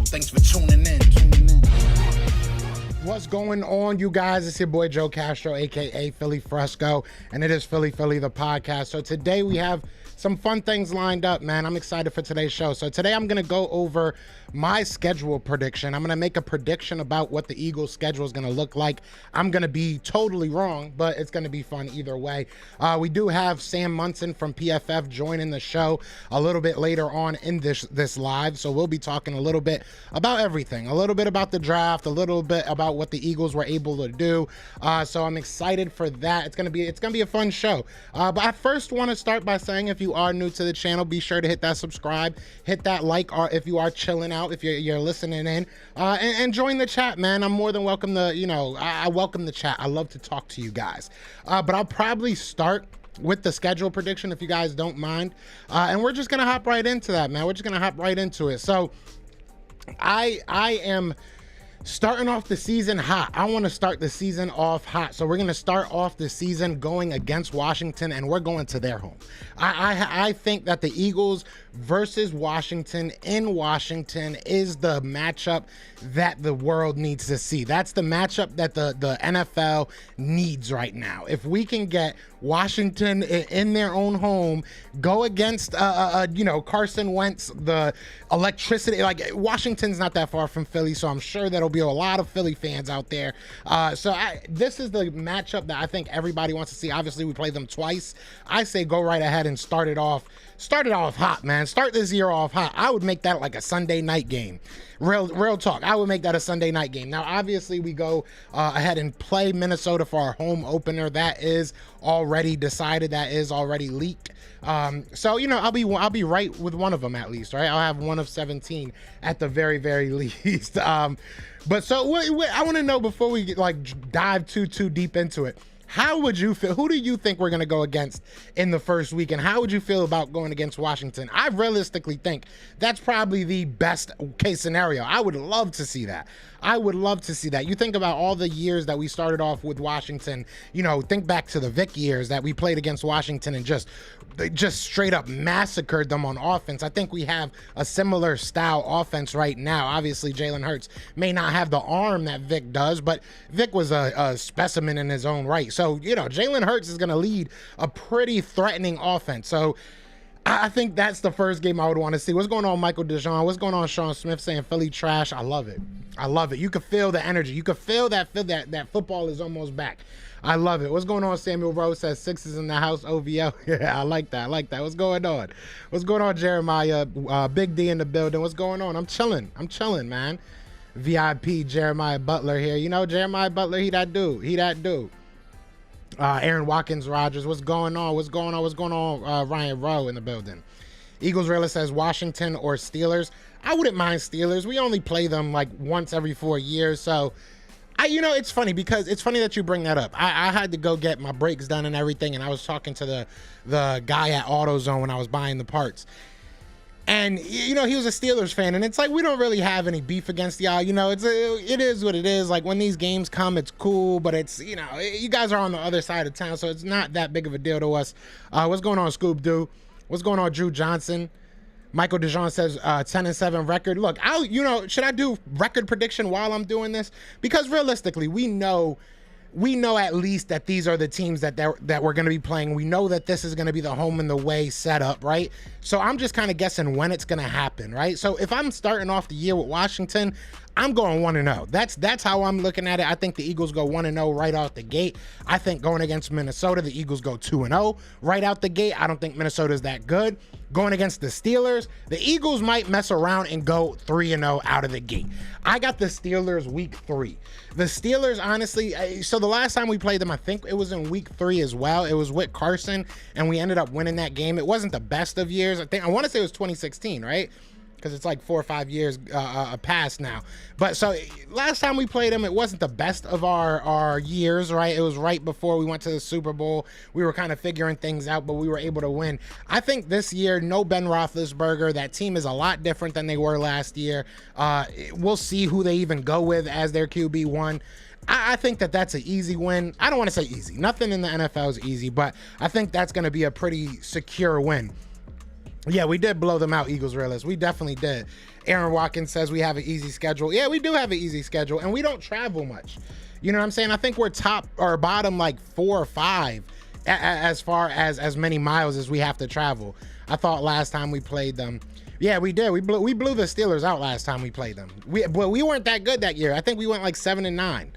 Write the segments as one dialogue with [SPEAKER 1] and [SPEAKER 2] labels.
[SPEAKER 1] Thanks for tuning in.
[SPEAKER 2] What's going on, you guys? It's your boy Joe Castro, aka Philly Fresco, and it is Philly the podcast. So today we have some fun things lined up, man. I'm excited for today's show. So today I'm gonna go over my schedule prediction. I'm gonna make a prediction about what the Eagles schedule is gonna look like. I'm gonna be totally wrong, but it's gonna be fun either way. We do have Sam Monson from PFF joining the show a little bit later on in this live. So we'll be talking a little bit about everything, a little bit about the draft, a little bit about what the Eagles were able to do. So I'm excited for that. It's gonna be a fun show. But I first want to start by saying, if you are new to the channel, be sure to hit that subscribe, hit that like, or if you are chilling out, if you're listening in, and join the chat, man. I'm more than welcome to, I welcome the chat. I love to talk to you guys. But I'll probably start with the schedule prediction if you guys don't mind. And we're just gonna hop right into that, man. We're just gonna hop right into it. So I am starting off the season hot. I want to start the season off hot. So we're going to start off the season going against Washington, and we're going to their home. I think that the Eagles versus Washington in Washington is the matchup that the world needs to see. That's the matchup that the NFL needs right now. If we can get Washington in their own home, go against Carson Wentz, the electricity, like Washington's not that far from Philly, so I'm sure that'll be a lot of Philly fans out there. This is the matchup that I think everybody wants to see. Obviously we play them twice. I say go right ahead and start it off hot, man. Start this year off hot. I would make that like a Sunday night game. Real talk. I would make that a Sunday night game. Now, obviously, we go ahead and play Minnesota for our home opener. That is already decided. That is already leaked. So I'll be right with one of them at least, right? I'll have one of 17 at the very, very least. But so I want to know, before we dive too deep into it, how would you feel? Who do you think we're going to go against in the first week? And how would you feel about going against Washington? I realistically think that's probably the best case scenario. I would love to see that. I would love to see that. You think about all the years that we started off with Washington, think back to the Vic years that we played against Washington and just straight up massacred them on offense. I think we have a similar style offense right now. Obviously, Jalen Hurts may not have the arm that Vic does, but Vic was a specimen in his own right. So, Jalen Hurts is going to lead a pretty threatening offense. So I think that's the first game I would want to see. What's going on, Michael DeJean? What's going on, Sean Smith saying Philly trash? I love it. I love it. You can feel the energy. You can feel that football is almost back. I love it. What's going on? Samuel Rose says Sixers in the house, OVO. Yeah, I like that. What's going on? What's going on, Jeremiah? Big D in the building. What's going on? I'm chilling, man. VIP Jeremiah Butler here. Jeremiah Butler, he that dude. Aaron Watkins Rogers, what's going on? Ryan Rowe in the building. Eagles Realist says Washington or Steelers. I wouldn't mind Steelers. We only play them like once every 4 years, so it's funny because it's funny that you bring that up. I had to go get my brakes done and everything, and I was talking to the guy at AutoZone when I was buying the parts. And, he was a Steelers fan, and it's like, we don't really have any beef against y'all. It is what it is. Like, when these games come, it's cool, but it's, you guys are on the other side of town, so it's not that big of a deal to us. What's going on, Scoop Doo? What's going on, Drew Johnson? Michael DeJean says 10-7 record. Look, should I do record prediction while I'm doing this? Because realistically, we know at least that these are the teams that we're going to be playing. We know that this is going to be the home and the way setup, right? So I'm just kind of guessing when it's going to happen, right? So if I'm starting off the year with Washington, I'm going 1-0. That's how I'm looking at it. I think the Eagles go 1-0 right out the gate. I think going against Minnesota, the Eagles go 2-0 right out the gate. I don't think Minnesota's that good. Going against the Steelers, the Eagles might mess around and go 3-0 out of the gate. I got the Steelers week 3. The Steelers, honestly, so the last time we played them, I think it was in week 3 as well. It was with Carson, and we ended up winning that game. It wasn't the best of years. I want to say it was 2016, right? Because it's like 4 or 5 years past now. But so last time we played them, it wasn't the best of our years, right? It was right before we went to the Super Bowl. We were kind of figuring things out, but we were able to win. I think this year, no Ben Roethlisberger. That team is a lot different than they were last year. We'll see who they even go with as their QB1. I think that that's an easy win. I don't want to say easy. Nothing in the NFL is easy, but I think that's going to be a pretty secure win. Yeah, we did blow them out, Eagles realists. We definitely did. Aaron Watkins says we have an easy schedule. Yeah, we do have an easy schedule, and we don't travel much. You know what I'm saying? I think we're top or bottom like 4 or 5 as far as many miles as we have to travel. I thought last time we played them. Yeah, we did. We blew the Steelers out last time we played them. But we weren't that good that year. I think we went like 7-9.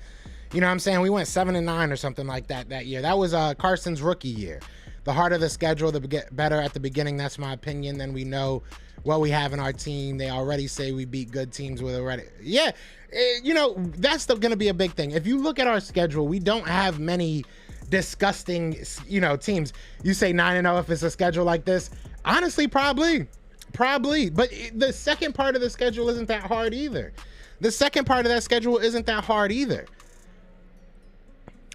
[SPEAKER 2] You know what I'm saying? We went 7-9 or something like that year. That was Carson's rookie year. The harder the schedule, the better at the beginning. That's my opinion. Then we know what we have in our team. They already say we beat good teams with already. Yeah, you know, that's going to be a big thing. If you look at our schedule, we don't have many disgusting, you know, teams. You say 9-0 if it's a schedule like this. Honestly, probably. But the second part of the schedule isn't that hard either.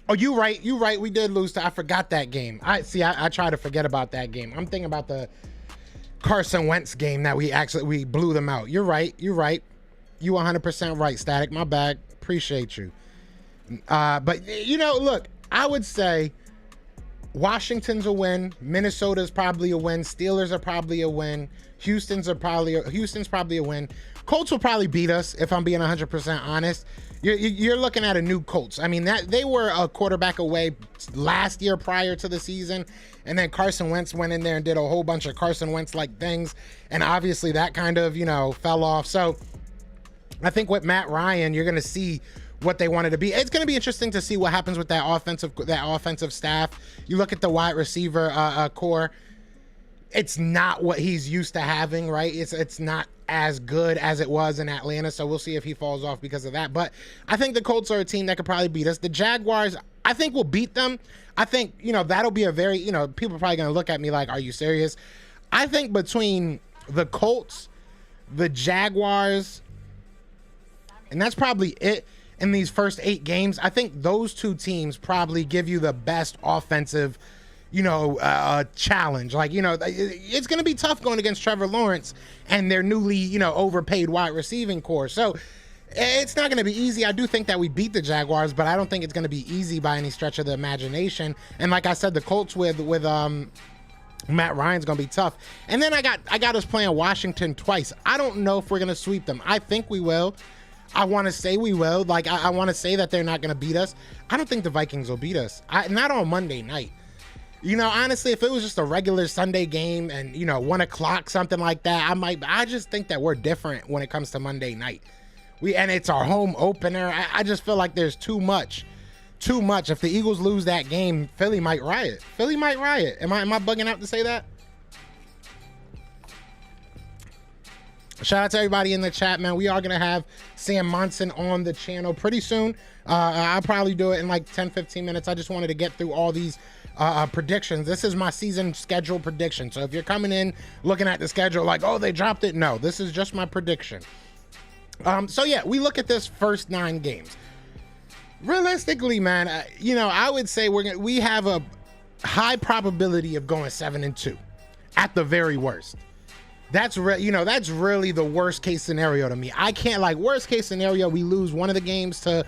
[SPEAKER 2] Oh, you right. We did lose to. I forgot that game. I try to forget about that game. I'm thinking about the Carson Wentz game that we blew them out. You're right. You 100% right, Static. My bad. Appreciate you. But you know, look, I would say Washington's a win. Minnesota's probably a win. Steelers are probably a win. Houston's probably a win. Colts will probably beat us if I'm being 100% honest. You're looking at a new Colts. I mean, that they were a quarterback away last year prior to the season, and then Carson Wentz went in there and did a whole bunch of Carson Wentz-like things, and obviously that kind of, you know, fell off. So I think with Matt Ryan, you're going to see what they wanted to be. It's going to be interesting to see what happens with that offensive staff. You look at the wide receiver core. It's not what he's used to having, right? It's not as good as it was in Atlanta, so we'll see if he falls off because of that. But I think the Colts are a team that could probably beat us. The Jaguars, I think we'll beat them. I think, you know, that'll be a very, you know, people are probably going to look at me like, are you serious? I think between the Colts, the Jaguars, and that's probably it in these first 8 games, I think those two teams probably give you the best offensive, you know, challenge. Like, you know, it's going to be tough going against Trevor Lawrence and their newly, you know, overpaid wide receiving core. So it's not going to be easy. I do think that we beat the Jaguars, but I don't think it's going to be easy by any stretch of the imagination. And like I said, the Colts with Matt Ryan's going to be tough. And then I got us playing Washington twice. I don't know if we're going to sweep them. I think we will. I want to say we will. Like, I want to say that they're not going to beat us. I don't think the Vikings will beat us. Not on Monday night. You know, honestly, if it was just a regular Sunday game and, you know, 1 o'clock, something like that, I just think that we're different when it comes to Monday night. And it's our home opener. I just feel like there's too much. If the Eagles lose that game, Philly might riot. Am I bugging out to say that? Shout out to everybody in the chat, man. We are going to have Sam Monson on the channel pretty soon. I'll probably do it in like 10-15 minutes. I just wanted to get through all these predictions. This is my season schedule prediction. So if you're coming in looking at the schedule like, oh, they dropped it. No, this is just my prediction. So yeah, we look at this first 9 games. Realistically, man, you know, I would say we have a high probability of going 7-2 at the very worst. That's really the worst case scenario to me. I can't, like, worst case scenario, we lose one of the games to,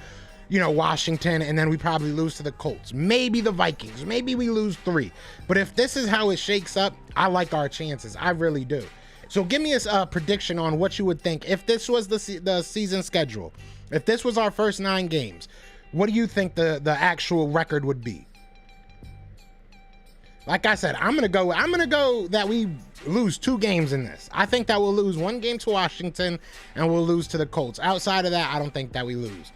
[SPEAKER 2] you know, Washington, and then we probably lose to the Colts, maybe the Vikings, maybe we lose 3. But if this is how it shakes up, I like our chances. I really do. So give me a prediction on what you would think if this was the season schedule. If this was our first 9 games, what do you think the actual record would be? Like I said, I'm gonna go that we lose 2 games in this. I think that we'll lose 1 game to Washington and we'll lose to the Colts. Outside of that, I don't think that we lose.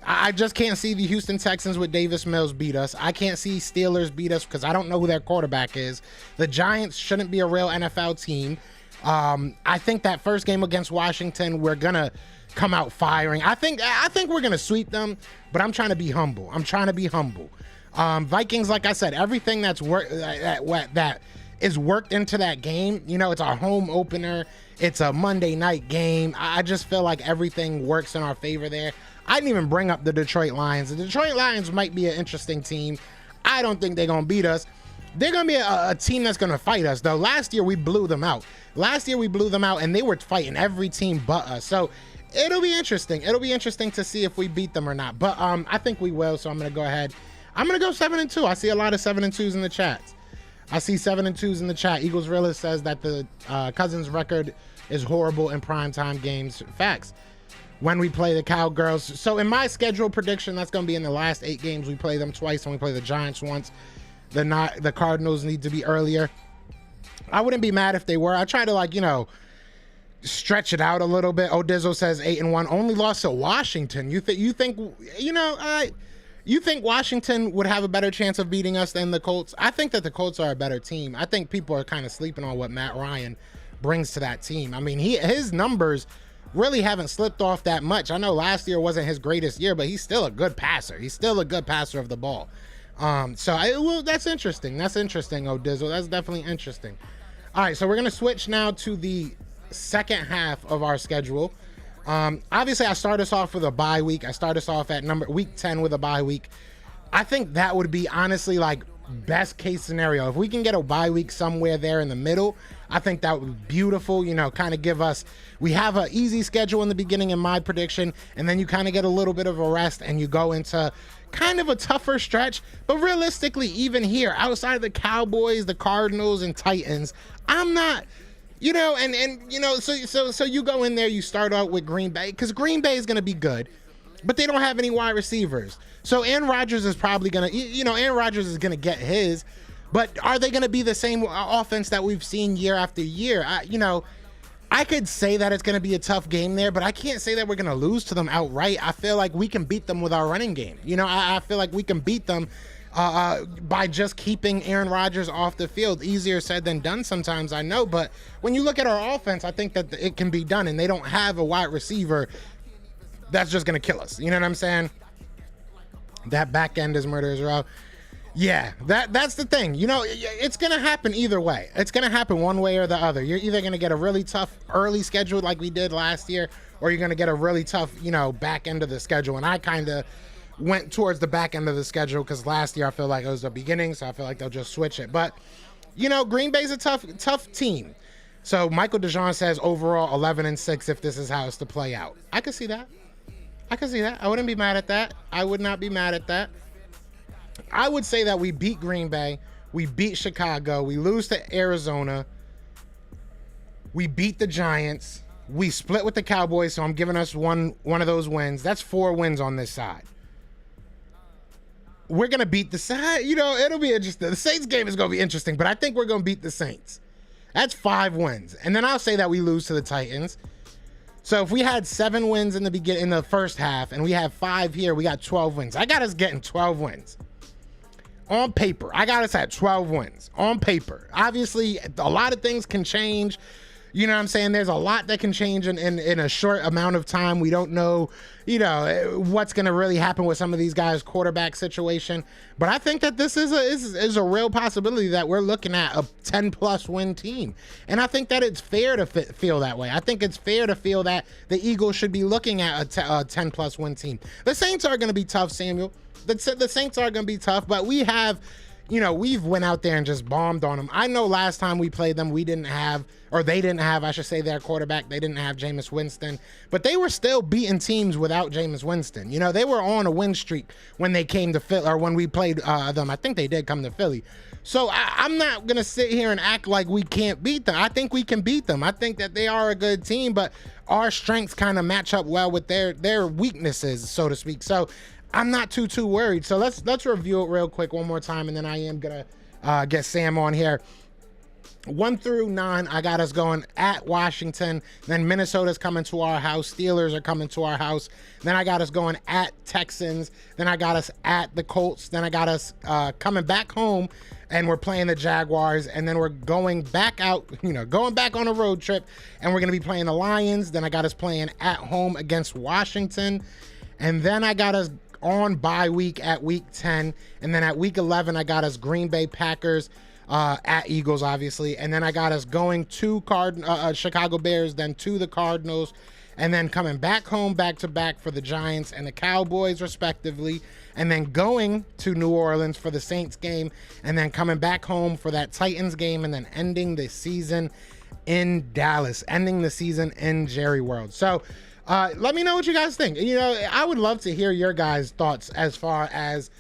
[SPEAKER 2] I just can't see the Houston Texans with Davis Mills beat us. I can't see Steelers beat us because I don't know who their quarterback is. The Giants shouldn't be a real NFL team. I think that first game against Washington, we're gonna come out firing. I think we're gonna sweep them, but I'm trying to be humble. Vikings, like I said, everything that is worked into that game. You know, it's our home opener. It's a Monday night game. I just feel like everything works in our favor there. I didn't even bring up the Detroit Lions. The Detroit Lions might be an interesting team. I don't think they're going to beat us. They're going to be a team that's going to fight us, though. Last year, we blew them out. And they were fighting every team but us. So it'll be interesting. It'll be interesting to see if we beat them or not. But I think we will, so I'm going to go ahead. I'm going to go 7-2. I see a lot of 7-2s in the chats. I see 7-2s in the chat. Eagles Realist says that the Cousins record is horrible in primetime games. Facts. When we play the Cowgirls. So in my schedule prediction, that's going to be in the last 8 games. We play them twice and we play the Giants once. The Cardinals need to be earlier. I wouldn't be mad if they were. I try to, like, you know, stretch it out a little bit. Odizzo says 8-1. Only lost to Washington. You think Washington would have a better chance of beating us than the Colts? I think that the Colts are a better team. I think people are kind of sleeping on what Matt Ryan brings to that team. I mean, his numbers really haven't slipped off that much. I know last year wasn't his greatest year, but he's still a good passer. He's still a good passer of the ball. That's interesting. That's interesting, Odizzo. That's definitely interesting. All right, so we're going to switch now to the second half of our schedule. Obviously, I start us off with a bye week. I start us off at week 10 with a bye week. I think that would be honestly like best case scenario. If we can get a bye week somewhere there in the middle, I think that would be beautiful. You know, kind of give us, we have an easy schedule in the beginning in my prediction, and then you kind of get a little bit of a rest and you go into kind of a tougher stretch. But realistically, even here, outside of the Cowboys, the Cardinals, and Titans, I'm not, you know, and you know, so you go in there, you start out with Green Bay, because Green Bay is going to be good, but they don't have any wide receivers. So Aaron Rodgers is probably going to, you know, Aaron Rodgers is going to get his, but are they going to be the same offense that we've seen year after year? I could say that it's going to be a tough game there, but I can't say that we're going to lose to them outright. I feel like we can beat them with our running game. You know, I feel like we can beat them by just keeping Aaron Rodgers off the field. Easier said than done sometimes, I know, but when you look at our offense, I think that it can be done, and they don't have a wide receiver that's just going to kill us. You know what I'm saying? That back end is murderous row. Yeah, that's the thing. You know, it's going to happen either way. It's going to happen one way or the other. You're either going to get a really tough early schedule like we did last year, or you're going to get a really tough, you know, back end of the schedule. And I kind of went towards the back end of the schedule because last year I feel like it was the beginning, so I feel like they'll just switch it. But, you know, Green Bay's a tough team. So Michael DeJean says overall 11-6 if this is how it's to play out. I could see that. I wouldn't be mad at that. I would not be mad at that. I would say that we beat Green Bay, we beat Chicago, we lose to Arizona, we beat the Giants, we split with the Cowboys, so I'm giving us one of those wins. That's 4 wins on this side. We're going to beat the side. You know, it'll be interesting. The Saints game is going to be interesting, but I think we're going to beat the Saints. That's 5 wins. And then I'll say that we lose to the Titans. So if we had 7 wins in the first half and we have 5 here, we got 12 wins. I got us getting 12 wins. On paper, I got us at 12 wins. On paper. Obviously, a lot of things can change. You know what I'm saying? There's a lot that can change in a short amount of time. We don't know, you know, what's going to really happen with some of these guys' quarterback situation. But I think that this is a real possibility that we're looking at a 10-plus win team. And I think that it's fair to feel that way. I think it's fair to feel that the Eagles should be looking at a 10-plus win team. The Saints are going to be tough, Samuel. The Saints are going to be tough, but we have, you know, we've went out there and just bombed on them. I know last time we played them, they didn't have, I should say, their quarterback. They didn't have Jameis Winston, but they were still beating teams without Jameis Winston. You know, they were on a win streak when they came to Philly, or when we played them. I think they did come to Philly. So I'm not going to sit here and act like we can't beat them. I think we can beat them. I think that they are a good team, but our strengths kind of match up well with their weaknesses, so to speak. So I'm not too worried. So let's review it real quick one more time, and then I am gonna get Sam on here. 1 through 9, I got us going at Washington. Then Minnesota's coming to our house. Steelers are coming to our house. Then I got us going at Texans. Then I got us at the Colts. Then I got us coming back home, and we're playing the Jaguars. And then we're going back out, you know, going back on a road trip, and we're gonna be playing the Lions. Then I got us playing at home against Washington. And then I got us on bye week at week 10, and then at week 11 I got us Green Bay Packers, at Eagles obviously, and then I got us going to Chicago Bears, then to the Cardinals, and then coming back home back to back for the Giants and the Cowboys respectively, and then going to New Orleans for the Saints game, and then coming back home for that Titans game, and then ending the season in Dallas, ending the season in Jerry World. So let me know what you guys think. You know, I would love to hear your guys' thoughts as far as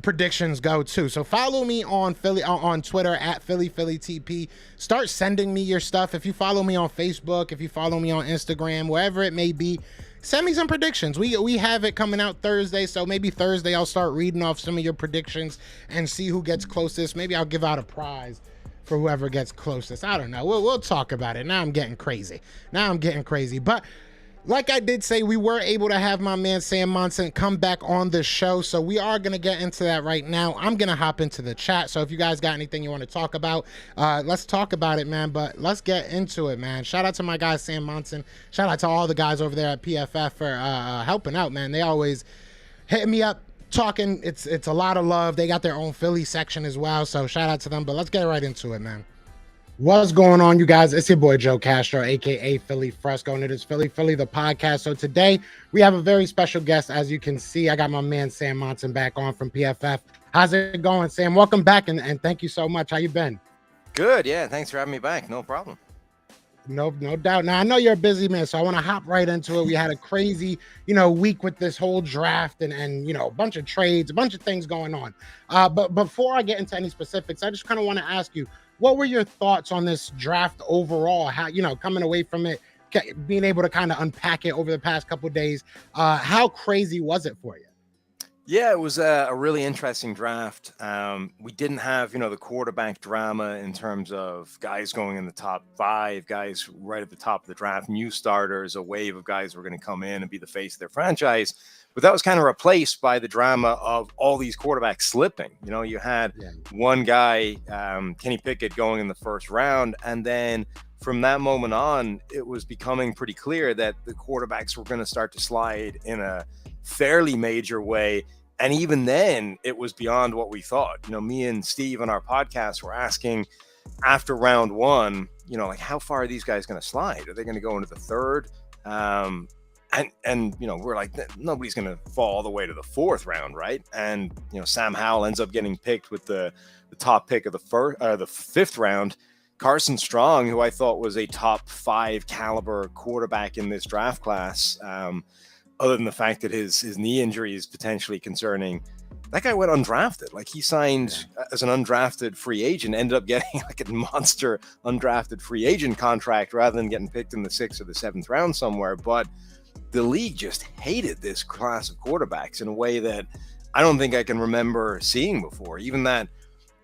[SPEAKER 2] predictions go too. So follow me on on Twitter at PhillyTP. Start sending me your stuff. If you follow me on Facebook, if you follow me on Instagram, wherever it may be, send me some predictions. We have it coming out Thursday, so maybe Thursday I'll start reading off some of your predictions and see who gets closest. Maybe I'll give out a prize for whoever gets closest. I don't know. We'll talk about it. Now I'm getting crazy. But like I did say, we were able to have my man Sam Monson come back on the show, so we are going to get into that right now. I'm going to hop into the chat, so if you guys got anything you want to talk about, let's talk about it, man, but let's get into it, man. Shout out to my guy Sam Monson. Shout out to all the guys over there at PFF for helping out, man. They always hit me up, talking. It's a lot of love. They got their own Philly section as well, so shout out to them, but let's get right into it, man. What's going on, you guys? It's your boy Joe Castro, aka Philly Fresco, and it is Philly the podcast. So today we have a very special guest. As you can see, I got my man Sam Monson back on from PFF. How's it going, Sam? Welcome back, and thank you so much. How you been?
[SPEAKER 1] Good, yeah. Thanks for having me back. No problem.
[SPEAKER 2] No doubt. Now I know you're a busy man, so I want to hop right into it. We had a crazy, week with this whole draft and a bunch of trades, a bunch of things going on. But before I get into any specifics, I just kind of want to ask you, what were your thoughts on this draft overall? How, coming away from it, being able to kind of unpack it over the past couple of days, how crazy was it for you?
[SPEAKER 1] Yeah, it was a really interesting draft. We didn't have, the quarterback drama in terms of guys going in the top 5, guys right at the top of the draft, new starters, a wave of guys who were going to come in and be the face of their franchise. But that was kind of replaced by the drama of all these quarterbacks slipping. You had one guy, Kenny Pickett, going in the first round. And then from that moment on, it was becoming pretty clear that the quarterbacks were going to start to slide in a fairly major way. And even then, it was beyond what we thought. Me and Steve on our podcast were asking after round 1, how far are these guys going to slide? Are they going to go into the third? And we're like, nobody's going to fall all the way to the 4th round, right? And Sam Howell ends up getting picked with the top pick of the 5th round. Carson Strong, who I thought was a top 5 caliber quarterback in this draft class, other than the fact that his knee injury is potentially concerning, that guy went undrafted. Like, he signed as an undrafted free agent, ended up getting like a monster undrafted free agent contract rather than getting picked in the 6th or the 7th round somewhere. But the league just hated this class of quarterbacks in a way that I don't think I can remember seeing before. Even that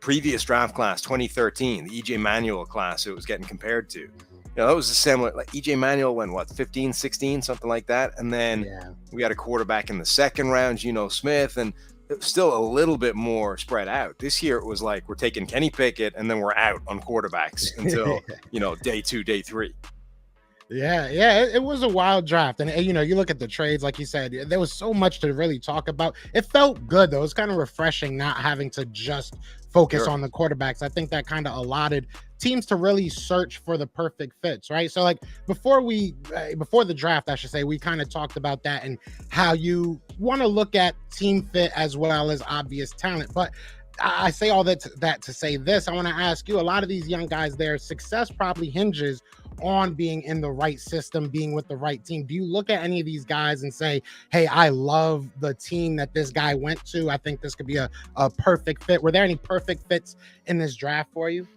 [SPEAKER 1] previous draft class, 2013, the EJ Manuel class it was getting compared to. That was a similar, like EJ Manuel went, 15, 16, something like that. And then we had a quarterback in the 2nd round, Geno Smith, and it was still a little bit more spread out. This year, it was like, we're taking Kenny Pickett and then we're out on quarterbacks until, day 2, day 3.
[SPEAKER 2] Yeah, it was a wild draft. And, you look at the trades, like you said, there was so much to really talk about. It felt good, though. It was kind of refreshing not having to just focus on the quarterbacks. I think that kind of allotted teams to really search for the perfect fits, right? So, like, before the draft, I should say, we kind of talked about that and how you want to look at team fit as well as obvious talent. But I say all that to say this. I want to ask you, a lot of these young guys, their success probably hinges on being in the right system, being with the right team. Do you look at any of these guys and say, hey, I love the team that this guy went to, I think this could be a perfect fit? Were there any perfect fits in this draft for you?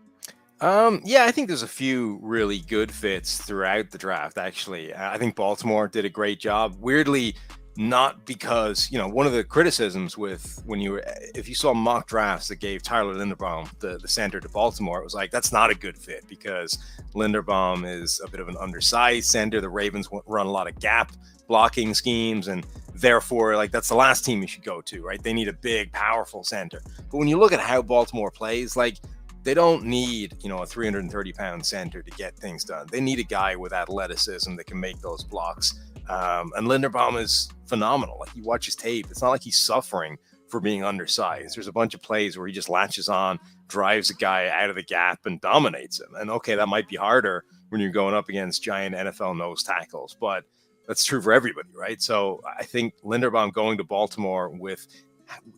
[SPEAKER 1] Yeah, I think there's a few really good fits throughout the draft, actually. I think Baltimore did a great job. Weirdly, not because, one of the criticisms with if you saw mock drafts that gave Tyler Linderbaum the center to Baltimore, it was like, that's not a good fit because Linderbaum is a bit of an undersized center. The Ravens run a lot of gap blocking schemes, and therefore, like, that's the last team you should go to, right? They need a big, powerful center. But when you look at how Baltimore plays, like, they don't need, a 330-pound center to get things done. They need a guy with athleticism that can make those blocks. And Linderbaum is phenomenal. Like, you watch his tape, it's not like he's suffering for being undersized. There's a bunch of plays where he just latches on, drives a guy out of the gap, and dominates him. And okay, that might be harder when you're going up against giant NFL nose tackles, but that's true for everybody, right? So I think Linderbaum going to Baltimore with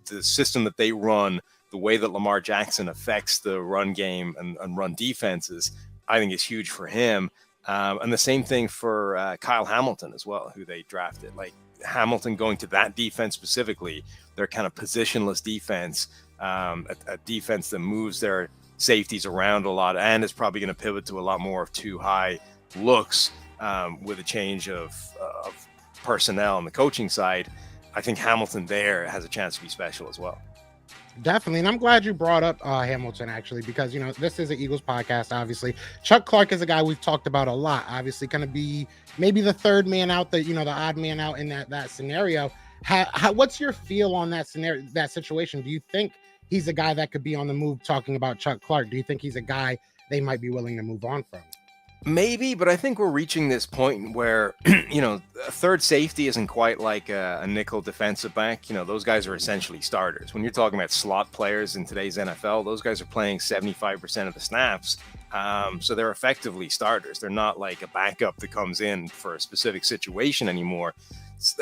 [SPEAKER 1] the system that they run, the way that Lamar Jackson affects the run game and run defenses, I think is huge for him. And the same thing for Kyle Hamilton as well, who they drafted. Like Hamilton going to that defense specifically, their kind of positionless defense, a defense that moves their safeties around a lot and is probably going to pivot to a lot more of two high looks with a change of personnel on the coaching side. I think Hamilton there has a chance to be special as well.
[SPEAKER 2] Definitely. And I'm glad you brought up Hamilton, actually, because, this is an Eagles podcast, obviously. Chuck Clark is a guy we've talked about a lot, obviously going to be maybe the third man out, the odd man out in that scenario. What's your feel on that scenario, that situation? Do you think he's a guy that could be on the move, talking about Chuck Clark? Do you think he's a guy they might be willing to move on from?
[SPEAKER 1] Maybe, but I think we're reaching this point where, a third safety isn't quite like a nickel defensive back. Those guys are essentially starters. When you're talking about slot players in today's NFL, those guys are playing 75% of the snaps. So they're effectively starters. They're not like a backup that comes in for a specific situation anymore.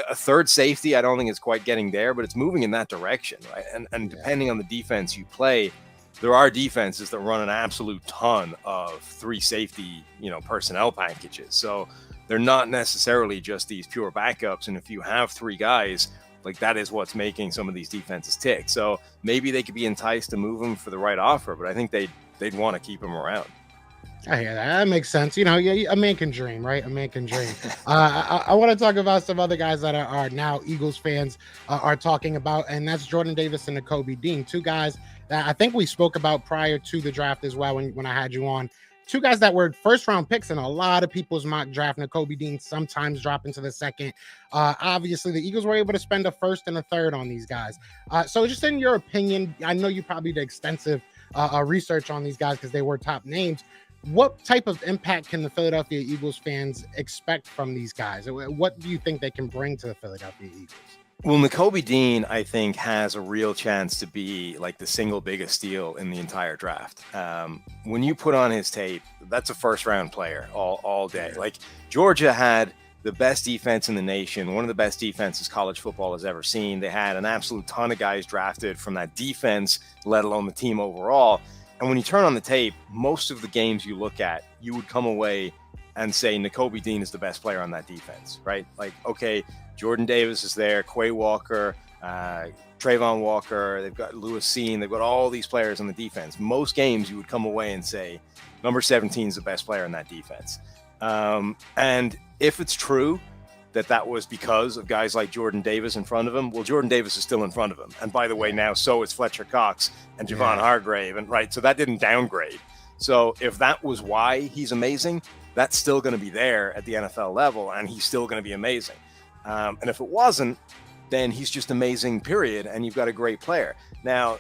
[SPEAKER 1] A third safety, I don't think it's quite getting there, but it's moving in that direction, right? And depending on the defense you play, there are defenses that run an absolute ton of three safety, personnel packages. So they're not necessarily just these pure backups. And if you have three guys, like that is what's making some of these defenses tick. So maybe they could be enticed to move them for the right offer, but I think they'd want to keep him around.
[SPEAKER 2] I hear that. That makes sense. A man can dream, right? A man can dream. I want to talk about some other guys that are now Eagles fans are talking about, and that's Jordan Davis and Nakobe Dean, two guys that I think we spoke about prior to the draft as well when I had you on. Two guys that were first-round picks in a lot of people's mock draft. Nakobe Dean sometimes drop into the second. Obviously, the Eagles were able to spend a first and a third on these guys. So just in your opinion, I know you probably did extensive research on these guys because they were top names. What type of impact can the Philadelphia Eagles fans expect from these guys? What do you think they can bring to the Philadelphia Eagles?
[SPEAKER 1] Well, Nakobe Dean, I think, has a real chance to be like the single biggest steal in the entire draft. When you put on his tape, that's a first-round player all day. Like Georgia had the best defense in the nation, one of the best defenses college football has ever seen. They had an absolute ton of guys drafted from that defense, let alone the team overall. And when you turn on the tape, most of the games you look at, you would come away and say Nakobe Dean is the best player on that defense, right? Like, okay, Jordan Davis is there, Quay Walker, Trayvon Walker, they've got Lewis Seen, they've got all these players on the defense. Most games you would come away and say, number 17 is the best player in that defense. And if it's true that was because of guys like Jordan Davis in front of him, well, Jordan Davis is still in front of him. And by the way, now so is Fletcher Cox and Javon Hargrave. And right, so that didn't downgrade. So if that was why he's amazing, that's still going to be there at the NFL level, and he's still going to be amazing. And if it wasn't, then he's just amazing, period. And you've got a great player. Now,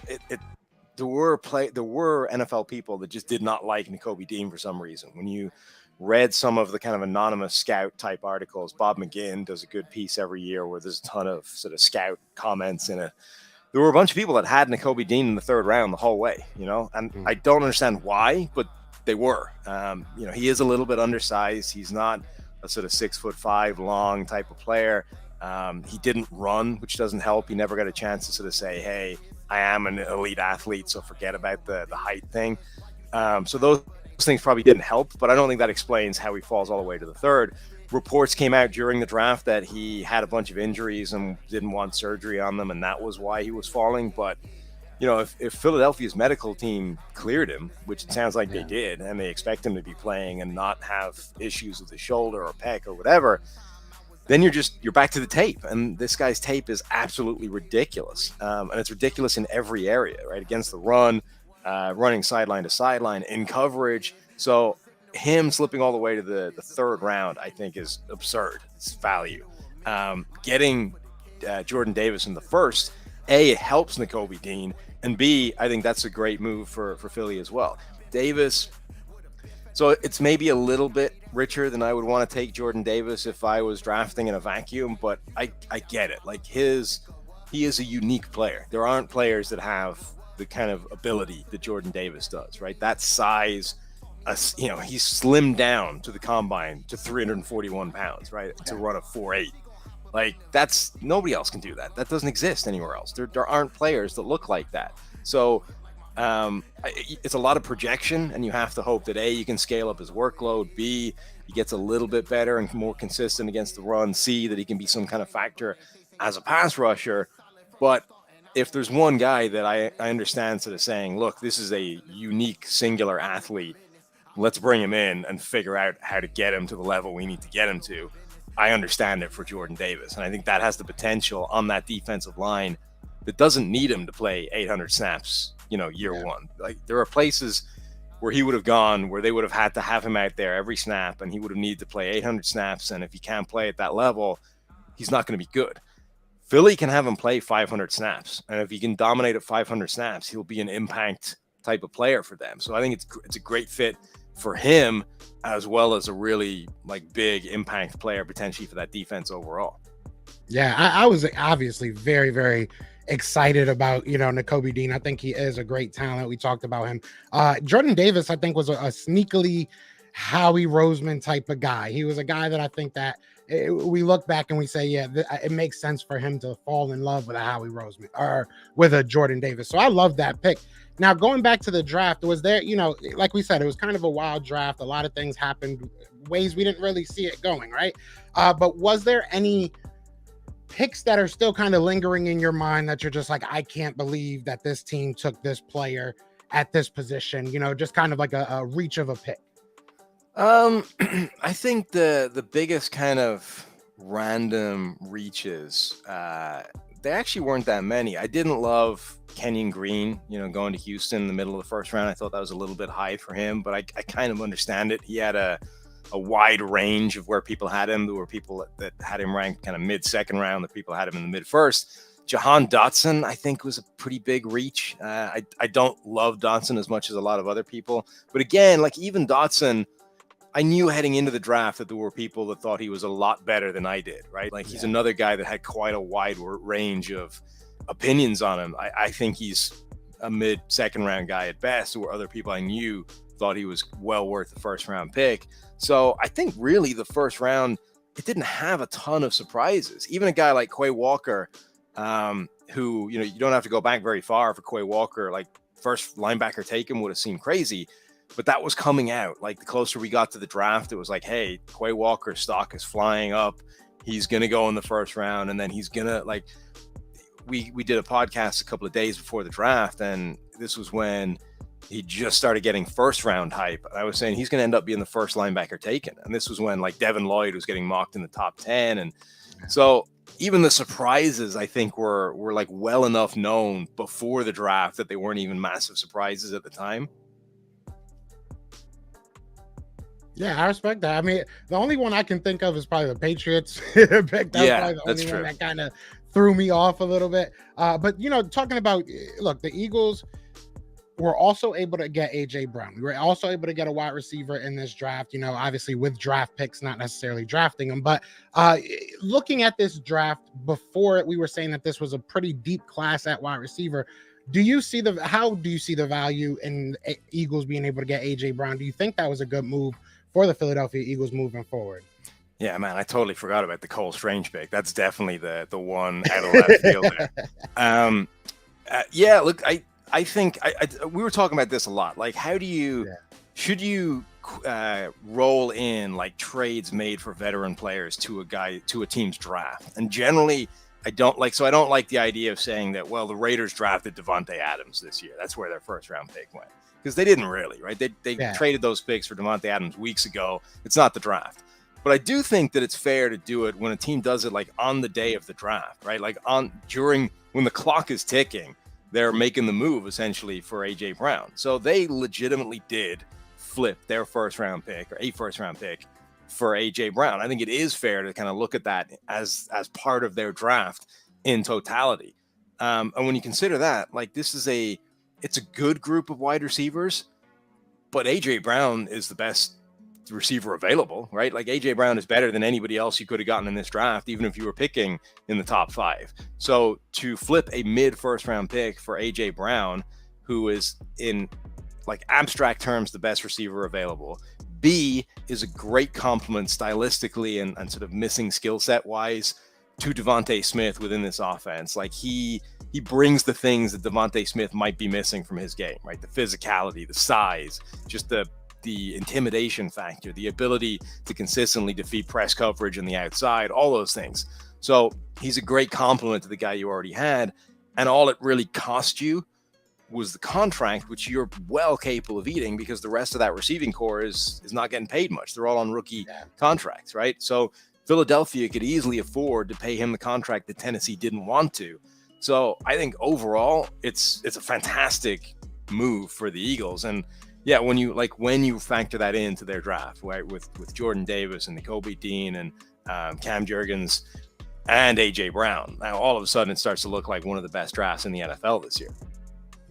[SPEAKER 1] there were NFL people that just did not like Nakobe Dean for some reason. When you read some of the kind of anonymous scout type articles, Bob McGinn does a good piece every year where there's a ton of sort of scout comments in it. There were a bunch of people that had Nakobe Dean in the third round the whole way, and I don't understand why, but they were. He is a little bit undersized. He's not a sort of 6'5" long type of player. He didn't run, which doesn't help. He never got a chance to sort of say, hey, I am an elite athlete, so forget about the height thing. So those things probably didn't help, but I don't think that explains how he falls all the way to the third. Reports came out during the draft that he had a bunch of injuries and didn't want surgery on them, and that was why he was falling. But if Philadelphia's medical team cleared him, which it sounds like they did, and they expect him to be playing and not have issues with his shoulder or pec or whatever, then you're back to the tape. And this guy's tape is absolutely ridiculous. And it's ridiculous in every area, right? Against the run, running sideline to sideline, in coverage. So him slipping all the way to the third round, I think, is absurd. It's value. Getting Jordan Davis in the first, A, it helps Nakobe Dean, and B, I think that's a great move for Philly as well. Davis, so it's maybe a little bit richer than I would want to take Jordan Davis if I was drafting in a vacuum, but I get it. Like he is a unique player. There aren't players that have the kind of ability that Jordan Davis does, right? That size, he's slimmed down to the combine to 341 pounds, right? To run a 4.8. Like nobody else can do that. That doesn't exist anywhere else. There aren't players that look like that. So It's a lot of projection, and you have to hope that A, you can scale up his workload, B, he gets a little bit better and more consistent against the run, C, that he can be some kind of factor as a pass rusher. But if there's one guy that I understand sort of saying, look, this is a unique, singular athlete, let's bring him in and figure out how to get him to the level we need to get him to, I understand it for Jordan Davis. And I think that has the potential on that defensive line that doesn't need him to play 800 snaps, year one. Like, there are places where he would have gone where they would have had to have him out there every snap, and he would have needed to play 800 snaps. And if he can't play at that level, he's not going to be good. Philly can have him play 500 snaps. And if he can dominate at 500 snaps, he'll be an impact type of player for them. So I think it's a great fit for him, as well as a really big impact player potentially for that defense overall.
[SPEAKER 2] Yeah, I was obviously very, very excited about, Nakobe Dean. I think he is a great talent. We talked about him. Jordan Davis, I think, was a sneakily Howie Roseman type of guy. He was a guy that I think that we look back and we say, yeah, it makes sense for him to fall in love with a Howie Roseman or with a Jordan Davis. So I love that pick. Now, going back to the draft, was there, like we said, it was kind of a wild draft. A lot of things happened ways we didn't really see it going, right? But was there any picks that are still kind of lingering in your mind that you're just like, I can't believe that this team took this player at this position, just kind of like a reach of a pick?
[SPEAKER 1] I think the biggest kind of random reaches, they actually weren't that many. I didn't love Kenyon Green, going to Houston in the middle of the first round. I thought that was a little bit high for him, but I kind of understand it. He had a wide range of where people had him. There were people that had him ranked kind of mid-second round, that people had him in the mid-first. Jahan Dotson, I think, was a pretty big reach. I don't love Dotson as much as a lot of other people. But again, even Dotson, I knew heading into the draft that there were people that thought he was a lot better than I did, right? He's another guy that had quite a wide range of opinions on him. I think he's a mid-second round guy at best, or other people I knew thought he was well worth the first round pick. So I think really the first round, it didn't have a ton of surprises. Even a guy like Quay Walker, who, you don't have to go back very far for Quay Walker, first linebacker taken would have seemed crazy, but that was coming out. The closer we got to the draft, it was like, hey, Quay Walker's stock is flying up. He's going to go in the first round. And then he's going to we did a podcast a couple of days before the draft, and this was when he just started getting first round hype. I was saying he's going to end up being the first linebacker taken. And this was when Devin Lloyd was getting mocked in the top 10. And so even the surprises, I think, were well enough known before the draft that they weren't even massive surprises at the time.
[SPEAKER 2] Yeah, I respect that. I mean, the only one I can think of is probably the Patriots pick. That's probably the only one that kind of threw me off a little bit. But, talking about, look, the Eagles were also able to get AJ Brown. We were also able to get a wide receiver in this draft, obviously with draft picks, not necessarily drafting them. But looking at this draft before it, we were saying that this was a pretty deep class at wide receiver. How do you see the value in Eagles being able to get AJ Brown? Do you think that was a good move for the Philadelphia Eagles moving forward?
[SPEAKER 1] Yeah, man, I totally forgot about the Cole Strange pick. That's definitely the one out of left field there. Look, I think we were talking about this a lot. How do you should you roll in trades made for veteran players to a team's draft? And generally, I don't like the idea of saying that, well, the Raiders drafted Devontae Adams this year. That's where their first round pick went, because they didn't really, right? They traded those picks for Devontae Adams weeks ago. It's not the draft. But I do think that it's fair to do it when a team does it on the day of the draft, right? During when the clock is ticking, they're making the move essentially for AJ Brown. So they legitimately did flip their first round pick, or a first round pick, for AJ Brown. I think it is fair to kind of look at that as part of their draft in totality. And when you consider that, it's a good group of wide receivers, but AJ Brown is the best receiver available, right? AJ Brown is better than anybody else you could have gotten in this draft, even if you were picking in the top 5. So to flip a mid first round pick for AJ Brown, who is in abstract terms the best receiver available, B, is a great compliment stylistically and sort of missing skill set wise to Devontae Smith within this offense. Like he brings the things that Devontae Smith might be missing from his game, right? The physicality, the size, just the intimidation factor, the ability to consistently defeat press coverage on the outside, all those things. So he's a great complement to the guy you already had. And all it really cost you was the contract, which you're well capable of eating because the rest of that receiving core is not getting paid much. They're all on rookie contracts, right? So Philadelphia could easily afford to pay him the contract that Tennessee didn't want to. So I think overall, it's a fantastic move for the Eagles. And yeah, when you factor that into their draft, right, with Jordan Davis and Nakobe Dean and Cam Jurgens and AJ Brown, now all of a sudden it starts to look like one of the best drafts in the NFL this year.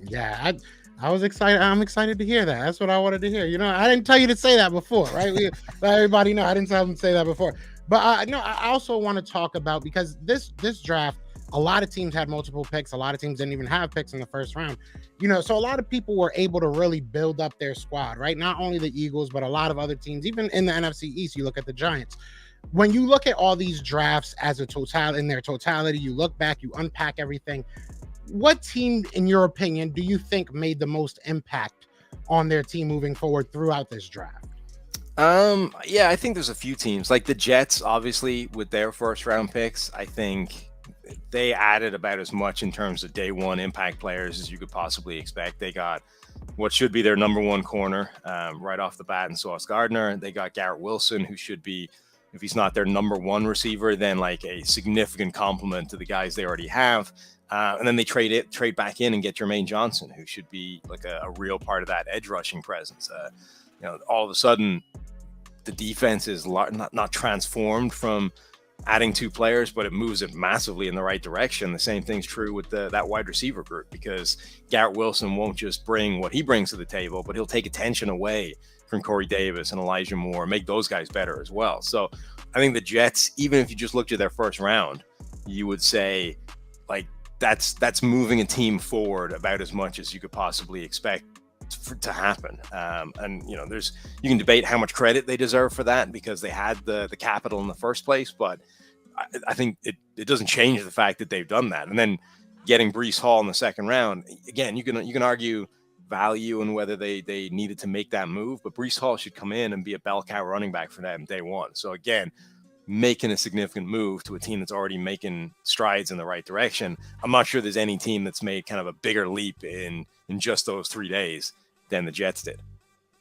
[SPEAKER 2] Yeah, I was excited. I'm excited to hear that. That's what I wanted to hear. You know, I didn't tell you to say that before, right? Let everybody know I didn't tell them to say that before. But no, I also want to talk about, because this draft, a lot of teams had multiple picks. A lot of teams didn't even have picks in the first round. You know, so a lot of people were able to really build up their squad, right? Not only the Eagles, but a lot of other teams, even in the NFC East. You look at the Giants. When you look at all these drafts as a total, in their totality, you look back, you unpack everything. What team, in your opinion, do you think made the most impact on their team moving forward throughout this draft?
[SPEAKER 1] Yeah, I think there's a few teams like the Jets, obviously, with their first round picks. I think they added about as much in terms of day one impact players as you could possibly expect. They got what should be their number one corner right off the bat in Sauce Gardner. They got Garrett Wilson, who should be, if he's not their number one receiver, then like a significant complement to the guys they already have. And then they trade back in and get Jermaine Johnson, who should be like a real part of that edge rushing presence. You know, all of a sudden, the defense is not transformed from adding two players, but it moves it massively in the right direction. The same thing's true with that wide receiver group, because Garrett Wilson won't just bring what he brings to the table, but he'll take attention away from Corey Davis and Elijah Moore, make those guys better as well. So I think the Jets, even if you just looked at their first round, you would say like that's moving a team forward about as much as you could possibly expect to happen. And you know, you can debate how much credit they deserve for that because they had the capital in the first place, but I think it doesn't change the fact that they've done that. And then getting Breece Hall in the second round, again, you can argue value and whether they needed to make that move, but Breece Hall should come in and be a bell cow running back for them day one. So again, making a significant move to a team that's already making strides in the right direction. I'm not sure there's any team that's made kind of a bigger leap in just those 3 days than the Jets did.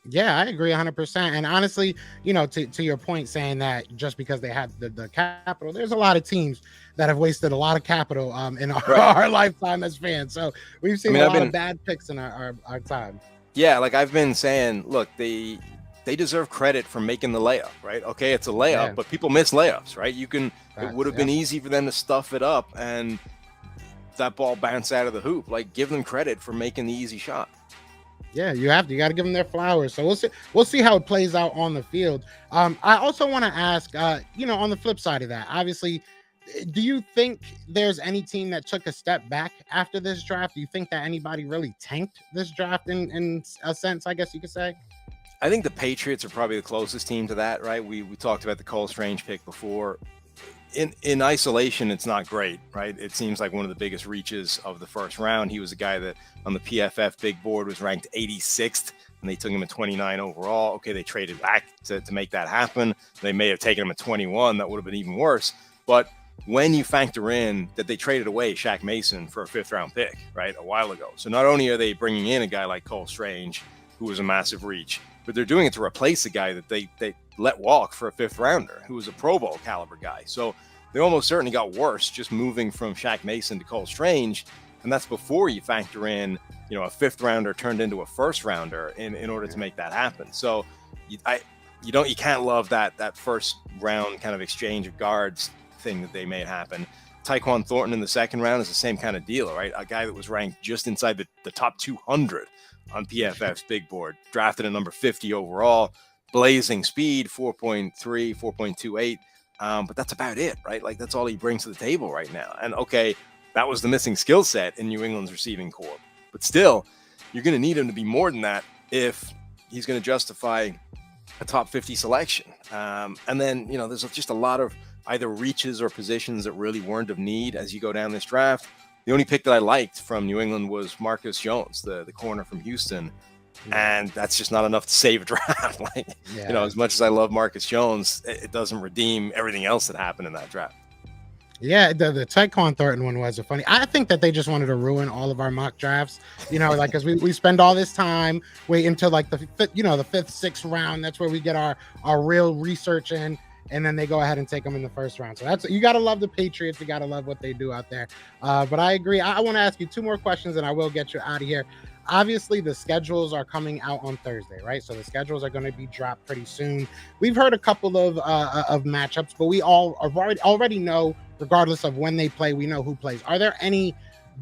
[SPEAKER 2] Yeah, I agree 100%. And honestly, you know, to your point, saying that just because they had the capital, there's a lot of teams that have wasted a lot of capital in our lifetime as fans. So we've seen a lot of bad picks in our time.
[SPEAKER 1] Yeah, like I've been saying, look, they deserve credit for making the layup, right? Okay, it's a layup, but people miss layups, right? It would have been easy for them to stuff it up and that ball bounce out of the hoop. Like, give them credit for making the easy shot.
[SPEAKER 2] Yeah, you got to give them their flowers. So we'll see how it plays out on the field. I also want to ask, you know, on the flip side of that, obviously, do you think there's any team that took a step back after this draft? Do you think that anybody really tanked this draft in a sense, I guess you could say?
[SPEAKER 1] I think the Patriots are probably the closest team to that, right? We talked about the Cole Strange pick before. In isolation, it's not great, right? It seems like one of the biggest reaches of the first round. He was a guy that on the PFF big board was ranked 86th, and they took him at 29 overall. Okay, they traded back to make that happen. They may have taken him at 21. That would have been even worse. But when you factor in that they traded away Shaq Mason for a 5th round pick, right, a while ago. So not only are they bringing in a guy like Cole Strange, who was a massive reach, but they're doing it to replace a guy that they let walk for a 5th rounder who was a Pro Bowl caliber guy. So they almost certainly got worse just moving from Shaq Mason to Cole Strange. And that's before you factor in, you know, a 5th rounder turned into a 1st rounder in order to make that happen. So you can't love that first round kind of exchange of guards thing that they made happen. Tyquan Thornton in the 2nd round is the same kind of deal, right? A guy that was ranked just inside the top 200 on PFF's big board, drafted at number 50 overall, blazing speed, 4.3, 4.28. But that's about it, right? Like that's all he brings to the table right now. And okay, that was the missing skill set in New England's receiving corps. But still, you're going to need him to be more than that if he's going to justify a top 50 selection. And then, there's just a lot of either reaches or positions that really weren't of need as you go down this draft. The only pick that I liked from New England was Marcus Jones, the corner from Houston. And that's just not enough to save a draft. As much as I love Marcus Jones, it doesn't redeem everything else that happened in that draft.
[SPEAKER 2] Yeah, the Tyquan Thornton one was funny. I think that they just wanted to ruin all of our mock drafts, because we spend all this time waiting until like the fifth, sixth round. That's where we get our real research in, and then they go ahead and take them in the first round. So you got to love the Patriots. You got to love what they do out there. But I agree. I want to ask you two more questions, and I will get you out of here. Obviously, the schedules are coming out on Thursday, right? So the schedules are going to be dropped pretty soon. We've heard a couple of matchups, but we all already know, regardless of when they play, we know who plays. Are there any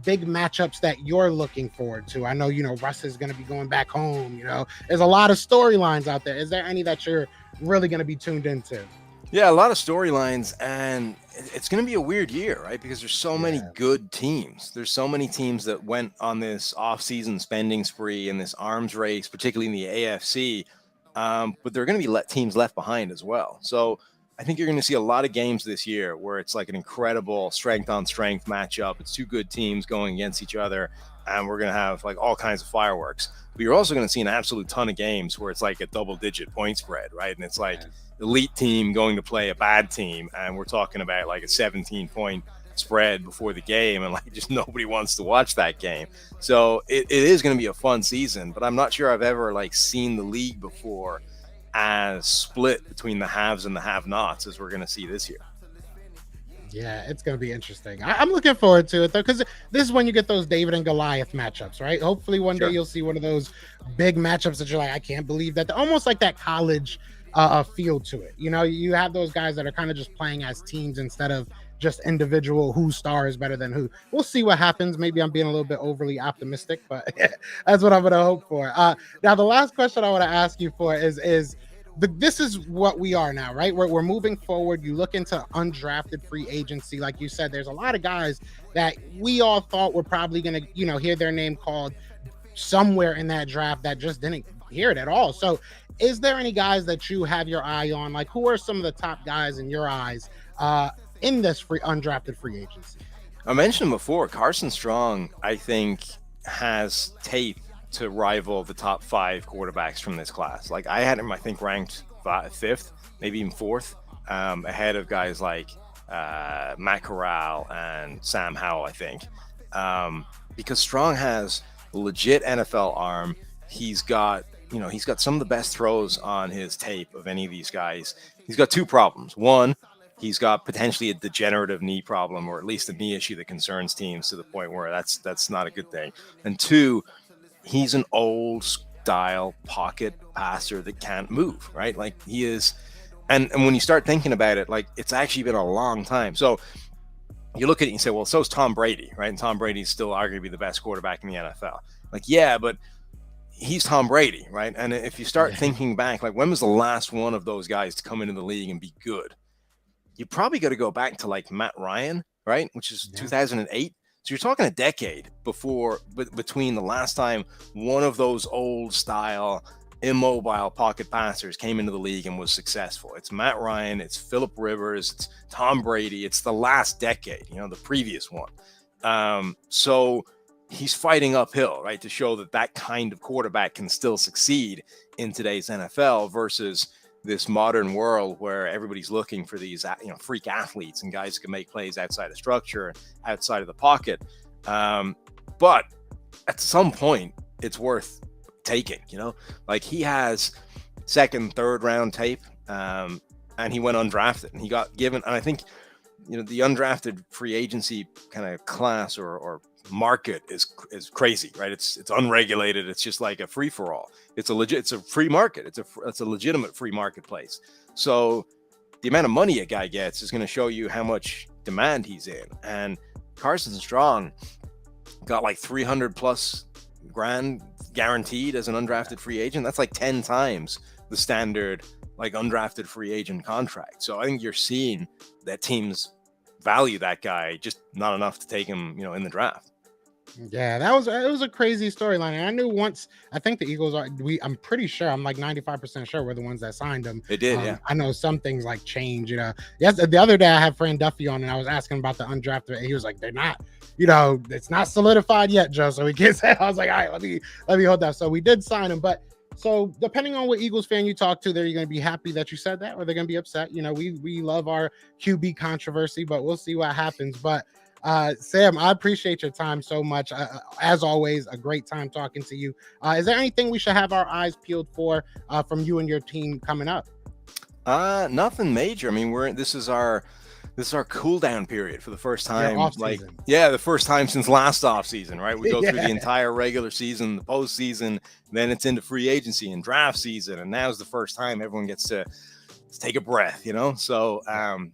[SPEAKER 2] big matchups that you're looking forward to? I know, Russ is going to be going back home. There's a lot of storylines out there. Is there any that you're really going to be tuned into?
[SPEAKER 1] Yeah, a lot of storylines, and it's going to be a weird year, right? Because there's so many good teams. There's so many teams that went on this off-season spending spree and this arms race, particularly in the AFC. But there are going to be teams left behind as well. So I think you're going to see a lot of games this year where it's like an incredible strength-on-strength matchup. It's two good teams going against each other, and we're going to have like all kinds of fireworks. But you're also going to see an absolute ton of games where it's like a double-digit point spread, right? And it's like elite team going to play a bad team, and we're talking about like a 17-point spread before the game, and like just nobody wants to watch that game. So it is going to be a fun season, but I'm not sure I've ever like seen the league before as split between the haves and the have-nots as we're going to see this year.
[SPEAKER 2] Yeah, it's going to be interesting. I'm looking forward to it, though, because this is when you get those David and Goliath matchups, right? Hopefully one day you'll see one of those big matchups that you're like, I can't believe that. Almost like that college feel to it. You have those guys that are kind of just playing as teams instead of just individual whose star is better than who. We'll see what happens. Maybe I'm being a little bit overly optimistic, but that's what I'm going to hope for. Now, the last question I want to ask you for is this is what we are now, right? We're moving forward. You look into undrafted free agency. Like you said, there's a lot of guys that we all thought were probably going to, hear their name called somewhere in that draft that just didn't hear it at all. So is there any guys that you have your eye on? Like, who are some of the top guys in your eyes in this undrafted free agency?
[SPEAKER 1] I mentioned before, Carson Strong, I think, has tape to rival the top 5 quarterbacks from this class. Like, I had him, I think, ranked 5th, maybe even 4th, ahead of guys like Matt Corral and Sam Howell, I think. Because Strong has a legit NFL arm. He's got some of the best throws on his tape of any of these guys. He's got 2 problems. One, he's got potentially a degenerative knee problem, or at least a knee issue that concerns teams to the point where that's not a good thing. And 2, he's an old style pocket passer that can't move, right? Like he is. And when you start thinking about it, like it's actually been a long time. So you look at it and say, well, so's Tom Brady, right? And Tom Brady's still arguably the best quarterback in the NFL. Like, yeah, but he's Tom Brady, right? And if you start thinking back, like when was the last one of those guys to come into the league and be good? You probably got to go back to like Matt Ryan, right? Which is 2008. So you're talking a decade between the last time one of those old style immobile pocket passers came into the league and was successful. It's Matt Ryan, it's Phillip Rivers, it's Tom Brady. It's the last decade, the previous one. So he's fighting uphill, right, to show that kind of quarterback can still succeed in today's NFL versus this modern world where everybody's looking for these, freak athletes and guys who can make plays outside of structure, outside of the pocket. But at some point, it's worth taking. Like he has 2nd, 3rd round tape, and he went undrafted, and he got given. And I think, the undrafted free agency kind of class or market is crazy, right? It's unregulated. It's just like a free for all. It's a free market. It's a legitimate free marketplace. So the amount of money a guy gets is going to show you how much demand he's in. And Carson Strong got like 300 plus grand guaranteed as an undrafted free agent. That's like 10 times the standard like undrafted free agent contract. So I think you're seeing that teams value that guy, just not enough to take him, in the draft.
[SPEAKER 2] Yeah, it was a crazy storyline. And I knew once, I think the Eagles I'm pretty sure, I'm like 95% sure we're the ones that signed them.
[SPEAKER 1] They did, yeah.
[SPEAKER 2] I know some things like change, Yes, the other day I had Fran Duffy on and I was asking about the undrafted, and he was like, they're not, it's not solidified yet, Joe. So we can't say. I was like, all right, let me hold that. So we did sign him, but so depending on what Eagles fan you talk to, they're going to be happy that you said that, or they're going to be upset. We love our QB controversy, but we'll see what happens. But Sam, I appreciate your time so much. As always, a great time talking to you. Is there anything we should have our eyes peeled for from you and your team coming up?
[SPEAKER 1] Nothing major. I mean, this is our cool down period for the first time. The first time since last off season, right? We go through the entire regular season, the postseason, then it's into free agency and draft season, and now's the first time everyone gets to take a breath, So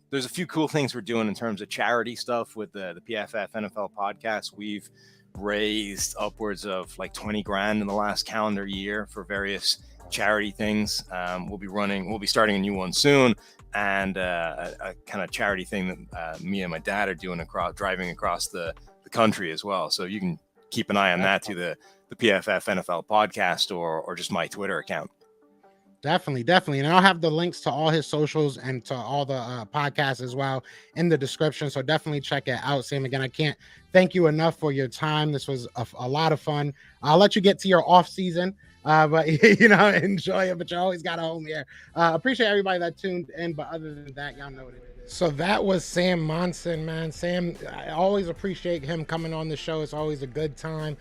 [SPEAKER 1] there's a few cool things we're doing in terms of charity stuff with the PFF NFL podcast. We've raised upwards of like 20 grand in the last calendar year for various charity things. We'll be starting a new one soon, and a kind of charity thing that me and my dad are doing driving across the country as well. So you can keep an eye on that to the PFF NFL podcast or just my Twitter account.
[SPEAKER 2] Definitely. And I'll have the links to all his socials and to all the podcasts as well in the description. So definitely check it out, Sam. Again, I can't thank you enough for your time. This was a lot of fun. I'll let you get to your off season, but enjoy it. But you always got a home here. Appreciate everybody that tuned in. But other than that, y'all know what it is. So that was Sam Monson, man. Sam, I always appreciate him coming on the show. It's always a good time.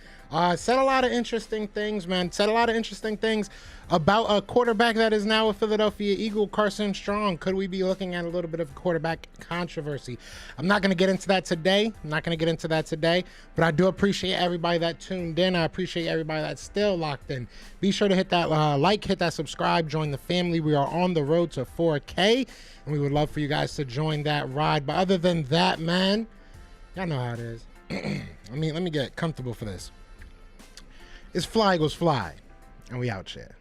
[SPEAKER 2] Said a lot of interesting things, man. Said a lot of interesting things about a quarterback that is now a Philadelphia Eagle, Carson Strong. Could we be looking at a little bit of quarterback controversy? I'm not going to get into that today. But I do appreciate everybody that tuned in. I appreciate everybody that's still locked in. Be sure to hit that hit that subscribe, join the family. We are on the road to 4K, and we would love for you guys to join that ride. But other than that, man, y'all know how it is. let me get comfortable for this. It's Fly Eagles Fly, and we out here.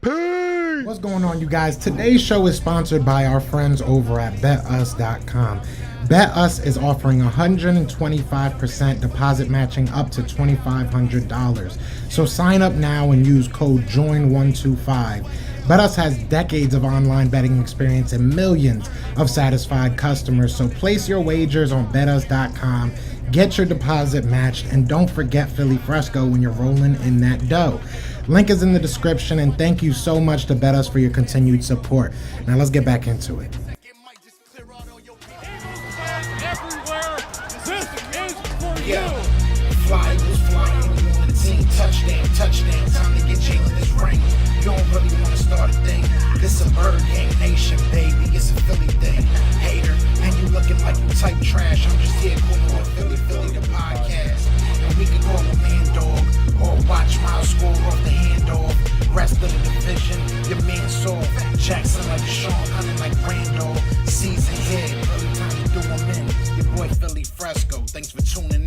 [SPEAKER 2] Peace! What's going on, you guys? Today's show is sponsored by our friends over at BetUs.com. BetUs is offering 125% deposit matching up to $2,500. So sign up now and use code JOIN125. BetUs has decades of online betting experience and millions of satisfied customers. So place your wagers on BetUs.com. Get your deposit matched, and don't forget Philly Fresco when you're rolling in that dough. Link is in the description, and thank you so much to BetUs for your continued support. Now let's get back into it.
[SPEAKER 3] Fly Eagles flying, you on the team, touchdown, time to get Jalen this ring. You don't really want to start a thing. This a bird gang nation, baby, it's a Philly thing. Hater, and you looking like you type trash. I'm just here calling on Philly the podcast. And we can call a man dog, or watch Miles score off the handoff. Rest of the division, your man saw Jackson like Sean, hunting like Randall. Season here, early time to do him in. Your boy Philly Fresco, thanks for tuning in.